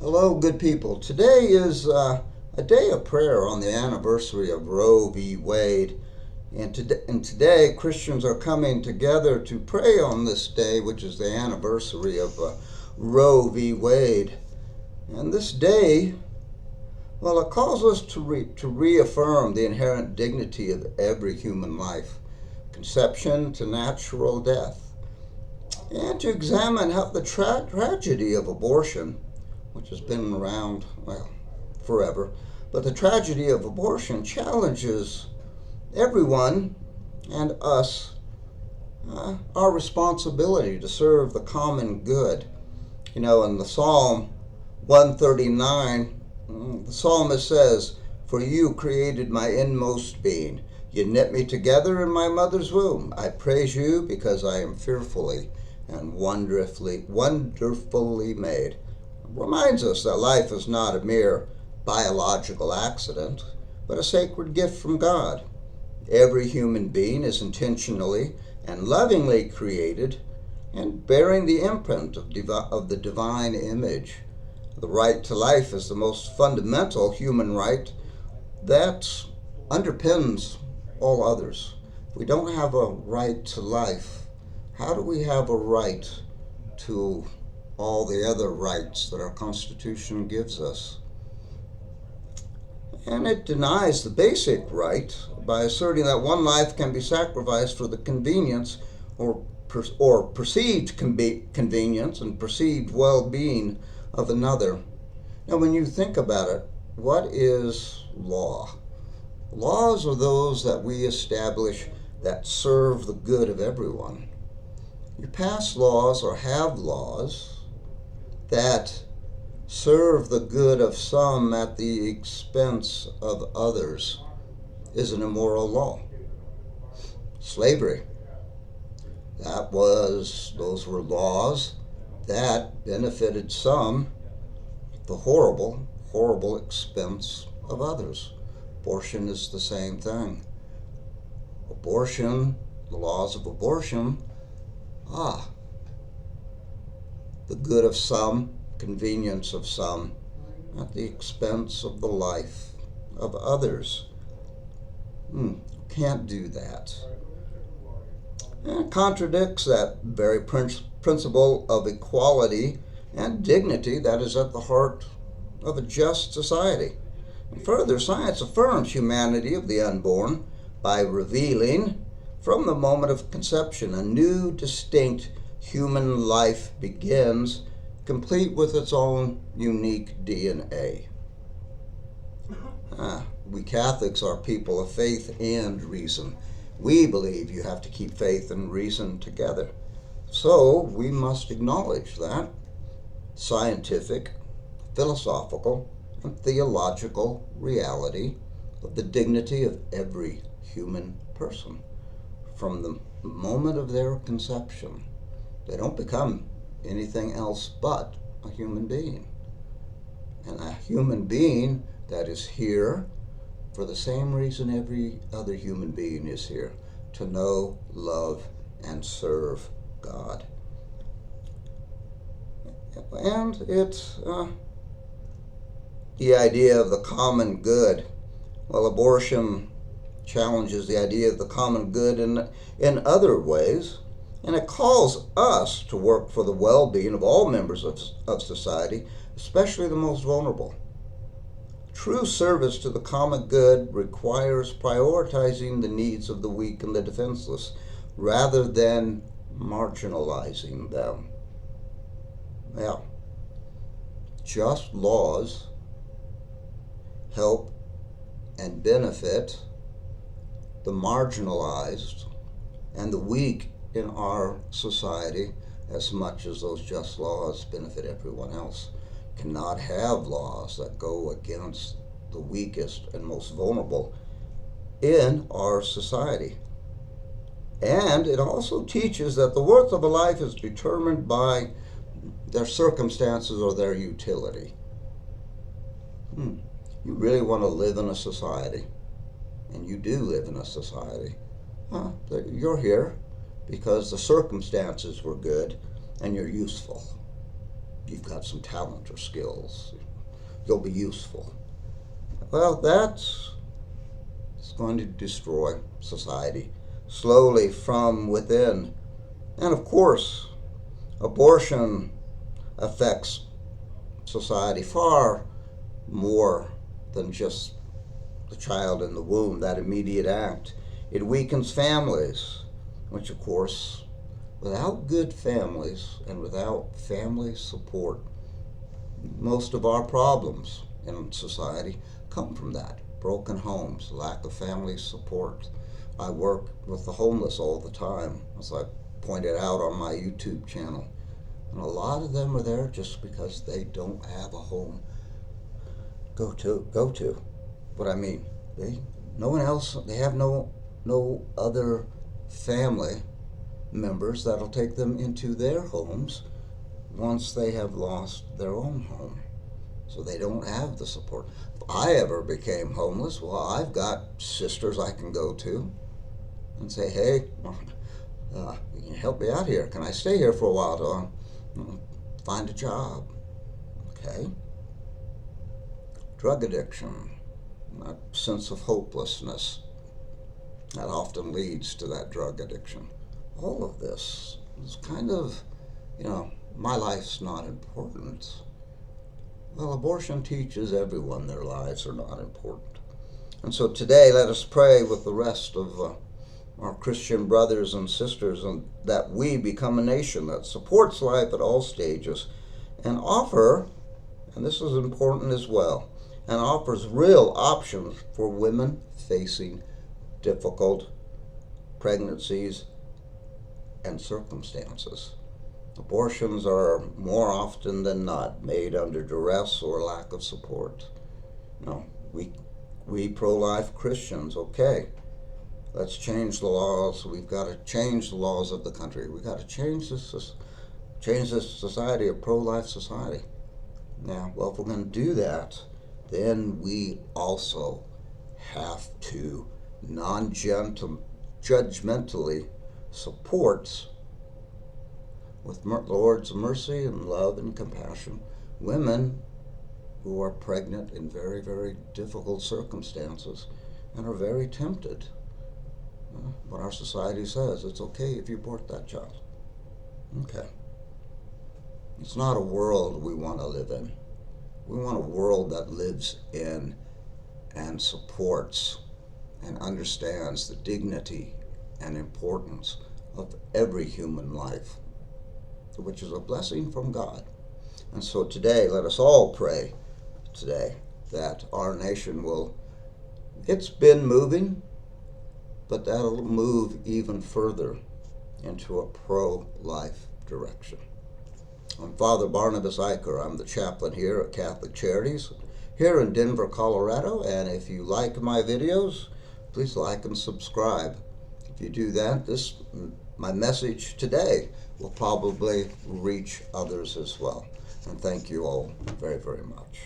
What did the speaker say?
Hello, good people. Today is a day of prayer on the anniversary of Roe v. Wade. And today, Christians are coming together to pray on this day, which is the anniversary of Roe v. Wade. And this day, well, it calls us to reaffirm the inherent dignity of every human life, conception to natural death, and to examine how the tragedy of abortion, which has been around, well, forever, but the tragedy of abortion challenges everyone and us, our responsibility to serve the common good. You know, in the Psalm 139, the psalmist says, "For you created my inmost being. You knit me together in my mother's womb. I praise you because I am fearfully and wonderfully made." Reminds us that life is not a mere biological accident, but a sacred gift from God. Every human being is intentionally and lovingly created and bearing the imprint of the divine image. The right to life is the most fundamental human right that underpins all others. If we don't have a right to life, how do we have a right to all the other rights that our Constitution gives us? And it denies the basic right by asserting that one life can be sacrificed for the convenience or perceived convenience and perceived well-being of another. Now, when you think about it, what is law? Laws are those that we establish that serve the good of everyone. You pass laws or have laws that serve the good of some at the expense of others is an immoral law. Slavery, those were laws that benefited some at the horrible expense of others. Abortion is the same thing. Abortion, the laws of abortion, the good of some, convenience of some, at the expense of the life of others. Can't do that. And it contradicts that very principle of equality and dignity that is at the heart of a just society. And further, science affirms humanity of the unborn by revealing, from the moment of conception, a new, distinct human life begins, complete with its own unique DNA. We Catholics are people of faith and reason. We believe you have to keep faith and reason together. So we must acknowledge that scientific, philosophical, and theological reality of the dignity of every human person from the moment of their conception. They don't become anything else but a human being. And a human being that is here for the same reason every other human being is here, to know, love, and serve God. And it's the idea of the common good. Well, abortion challenges the idea of the common good in other ways, and it calls us to work for the well-being of all members of society, especially the most vulnerable. True service to the common good requires prioritizing the needs of the weak and the defenseless rather than marginalizing them. Now, just laws help and benefit the marginalized and the weak in our society as much as those just laws benefit everyone else. Cannot have laws that go against the weakest and most vulnerable in our society. And it also teaches that the worth of a life is determined by their circumstances or their utility. You really want to live in a society, and you do live in a society. You're here because the circumstances were good and you're useful. you've got some talent or skills. You'll be useful. Well, that's going to destroy society slowly from within. And of course, abortion affects society far more than just the child in the womb, that immediate act. It weakens families, which of course, without good families and without family support, most of our problems in society come from that. Broken homes, lack of family support. I work with the homeless all the time, as I pointed out on my YouTube channel. And a lot of them are there just because they don't have a home go to. What I mean, no one else, they have no other family members that'll take them into their homes once they have lost their own home. So they don't have the support. If I ever became homeless, well, I've got sisters I can go to and say, hey, you can help me out here. Can I stay here for a while to find a job? Okay. Drug addiction, that sense of hopelessness that often leads to that drug addiction. All of this is kind of, my life's not important. Well, abortion teaches everyone their lives are not important. And so today, let us pray with the rest of our Christian brothers and sisters, and that we become a nation that supports life at all stages and offer, and this is important as well, and offers real options for women facing difficult pregnancies and circumstances. Abortions are more often than not made under duress or lack of support. No, we pro-life Christians, okay, let's change the laws. We've got to change the laws of the country. We've got to change this society, a pro-life society. Now, well, if we're going to do that, then we also have to non-judgmentally support with Lord's mercy and love and compassion women who are pregnant in very, very difficult circumstances and are very tempted. But our society says it's okay if you abort that child. Okay. It's not a world we want to live in. We want a world that lives in and supports and understands the dignity and importance of every human life, which is a blessing from God. And so today, let us all pray today that our nation it's been moving, but that'll move even further into a pro-life direction. I'm Father Barnabas Eicher. I'm the chaplain here at Catholic Charities here in Denver, Colorado. And if you like my videos, please like and subscribe. If you do that, my message today will probably reach others as well. And thank you all very, very much.